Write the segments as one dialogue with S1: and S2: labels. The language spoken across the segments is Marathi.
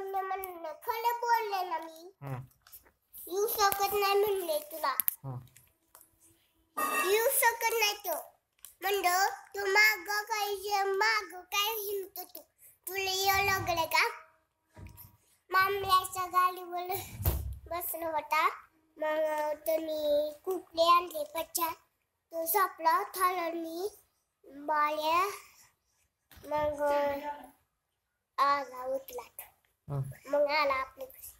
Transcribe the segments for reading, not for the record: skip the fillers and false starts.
S1: म्हणले म्हणलं खरं बोलले ना मी.
S2: येऊ शकत नाही म्हणले तुला. येऊ शकत नाही तो. म्हणलं तू माग काय हिंडतो तू. तुला येऊ लागलं का? मामल्याच्या गाडीवर बसला होता. मग तुम्ही कुठले आणले पच्चा. तो झोपला थाळणी बाळ्या. मग आला उठला. मग आला आपल्याकडे.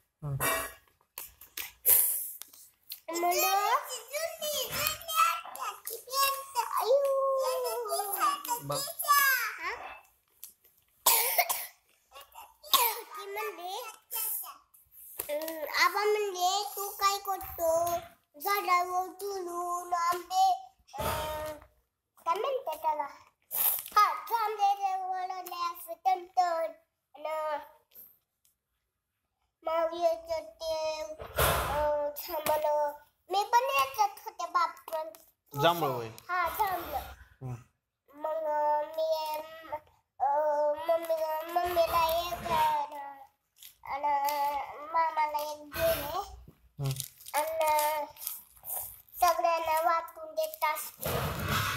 S2: आबा म्हणले तू काय करतो. झाडावर झुलून आंबे काय म्हणते त्याला. आंबे वळले असं टणटण. मग याच्यात ते मी पण याच्यात होते बाप.
S1: जांभळ होय.
S2: हा जांभळ. मग मी मम्मीला एक आणि मामाला एक दिले. आणि सगळ्यांना वाटून देत असते.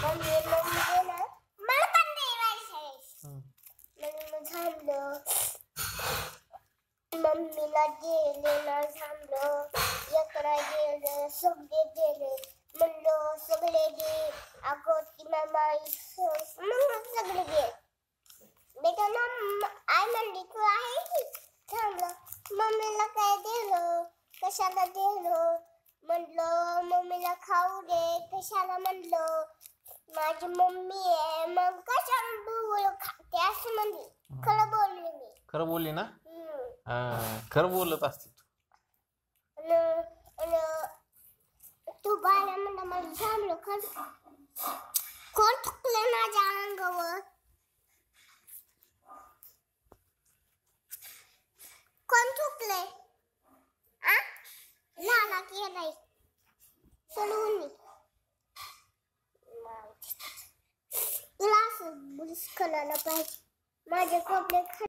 S2: मम्मी ना मला पण द्यायचं. मग झालं मम्मीला दिले ना झालं. एकरा गेले सगळे गेले. म्हणलं सगळे गे अगं ती मामा मग सगळे गे. बेटा ना आई म्हणली तू आहे की थांबलं. मम्मीला काय दिलं कशाला दिलं म्हणलं. मम्मीला खाऊ दे कशाला म्हणलं. माझी मम्मी आहे मग कशाला बोल खाते असं म्हणली. खरं बोलली मी.
S1: खरं बोलली ना. खरं बोलत असते
S2: तू बाळा म्हणलं मला झालं कोण थुकलं माझ्या अंगावर. कोण थुकले. लाला केलाय चलून तुला असं बुरस करायला पाहिजे. माझे कपडे